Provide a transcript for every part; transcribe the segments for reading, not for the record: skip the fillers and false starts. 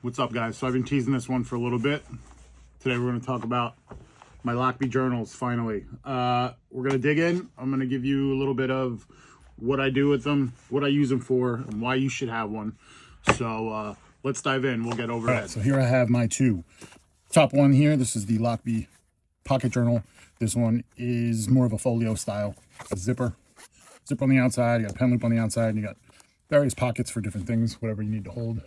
What's up, guys? So I've been teasing this one for a little bit. Today we're going to talk about my Lochby journals, finally. We're going to dig in. I'm going to give you a little bit of what I do with them, what I use them for, and why you should have one. So let's dive in. We'll get over that. So here I have my two. Top one here, this is the Lochby pocket journal. This one is more of a folio style. A zipper on the outside, you got a pen loop on the outside, and you got various pockets for different things, whatever you need to hold.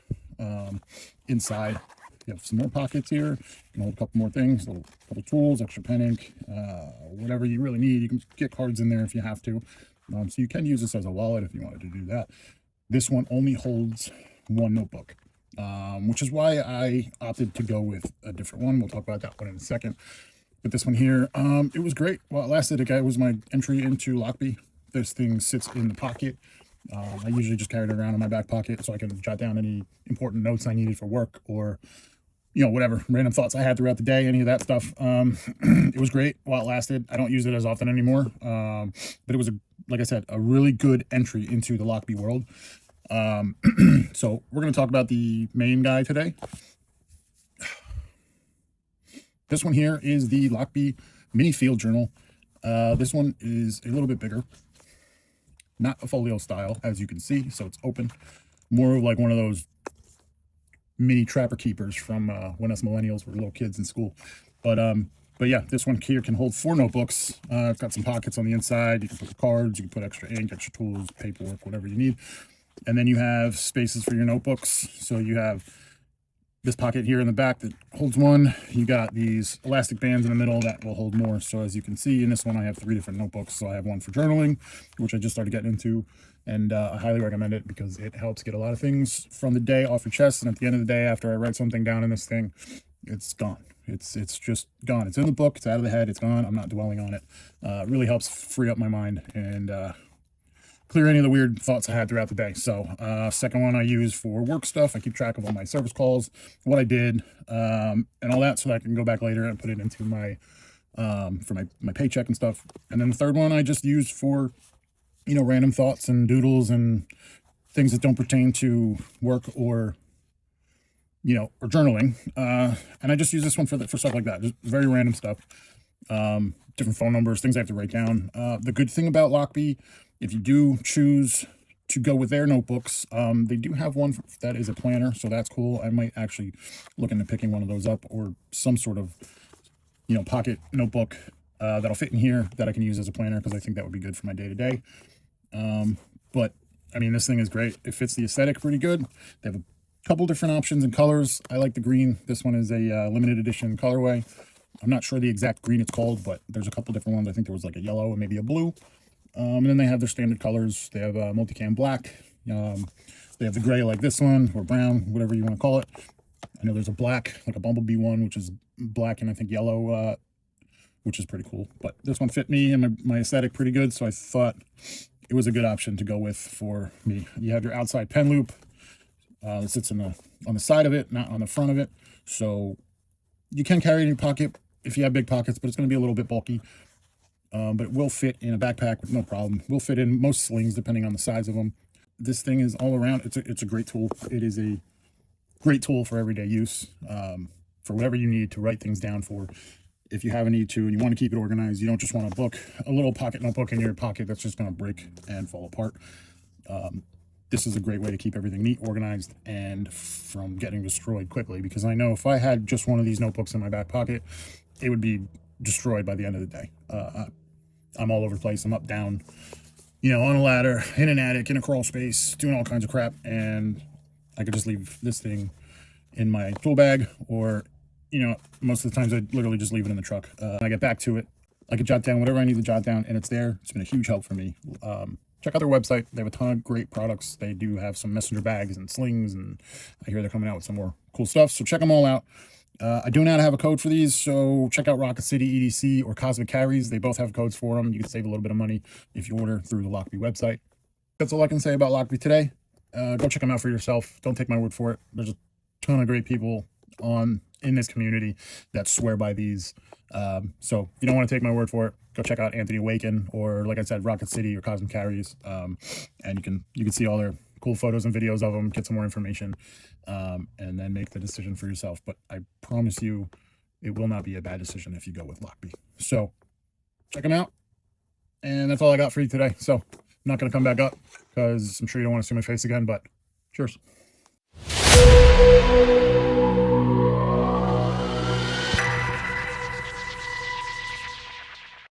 Inside you have some more pockets here. You can hold a couple more things, a couple tools, extra pen ink, whatever you really need. You can get cards in there if you have to. So you can use this as a wallet if you wanted to do that. This one only holds one notebook, which is why I opted to go with a different one. We'll talk about that one in a second. But this one here, it was great while it lasted. It was my entry into Lochby. This thing sits in the pocket. I usually just carry it around in my back pocket so I can jot down any important notes I needed for work, or whatever random thoughts I had throughout the day, any of that stuff. It was great while it lasted. I don't use it as often anymore, but it was, like I said, a really good entry into the Lochby world. So we're going to talk about the main guy today. This one here is the Lochby mini field journal. This one is a little bit bigger. Not a folio style, as you can see, so it's open. More of like one of those mini trapper keepers from when us millennials were little kids in school. But yeah, this one here can hold 4 notebooks. It's got some pockets on the inside. You can put cards, you can put extra ink, extra tools, paperwork, whatever you need. And then you have spaces for your notebooks. So you have this pocket here in the back that holds one. You got these elastic bands in the middle that will hold more. So as you can see in this one, I have 3 different notebooks. So I have one for journaling, which I just started getting into, and I highly recommend it because it helps get a lot of things from the day off your chest. And at the end of the day, after I write something down in this thing, it's gone. It's just gone. It's in the book. It's out of the head. It's gone. I'm not dwelling on it. It really helps free up my mind and clear any of the weird thoughts I had throughout the day. So second one I use for work stuff. I keep track of all my service calls, what I did, and all that, so that I can go back later and put it into my for my paycheck and stuff. And then the third one I just use for random thoughts and doodles and things that don't pertain to work or or journaling. And I just use this one for stuff like that, just very random stuff. Different phone numbers, things I have to write down. The good thing about Lochby, if you do choose to go with their notebooks, they do have one that is a planner, so that's cool. I might actually look into picking one of those up, or some sort of pocket notebook that'll fit in here that I can use as a planner, because I think that would be good for my day-to-day. But I mean, this thing is great. It fits the aesthetic pretty good. They have a couple different options and colors. I like the green. This one is a limited edition colorway. I'm not sure the exact green it's called, but there's a couple different ones. I think there was like a yellow and maybe a blue. And then they have their standard colors. They have multicam black. They have the gray like this one, or brown, whatever you want to call it. I know there's a black, like a bumblebee one, which is black and I think yellow, which is pretty cool. But this one fit me and my aesthetic pretty good, so I thought it was a good option to go with for me. You have your outside pen loop. It sits on the side of it, not on the front of it. So you can carry it in your pocket if you have big pockets, but it's going to be a little bit bulky. But it will fit in a backpack with no problem. Will fit in most slings depending on the size of them. This thing is all around. It's a great tool. It is a great tool for everyday use, for whatever you need to write things down for. If you have a need to and you want to keep it organized, you don't just want to book a little pocket notebook in your pocket that's just going to break and fall apart. This is a great way to keep everything neat, organized, and from getting destroyed quickly, because I know if I had just one of these notebooks in my back pocket, it would be destroyed by the end of the day. I'm all over the place. I'm up, down, on a ladder, in an attic, in a crawl space, doing all kinds of crap, and I could just leave this thing in my tool bag, or most of the times I literally just leave it in the truck. When I get back to it, I could jot down whatever I need to jot down, and it's there. It's been a huge help for me. Check out their website. They have a ton of great products. They do have some messenger bags and slings, and I hear they're coming out with some more cool stuff, so check them all out. I do not have a code for these, so check out Rocket City EDC or Cosmic Carries. They both have codes for them. You can save a little bit of money if you order through the Lochby website. That's all I can say about Lochby today. Go check them out for yourself. Don't take my word for it. There's a ton of great people in this community that swear by these. So if you don't want to take my word for it, go check out Anthony Waken, or like I said, Rocket City or Cosmic Carries, and you can see all their cool photos and videos of them, get some more information, and then make the decision for yourself. But I promise you, it will not be a bad decision if you go with Lochby. So check them out. And that's all I got for you today. So I'm not going to come back up because I'm sure you don't want to see my face again, but cheers.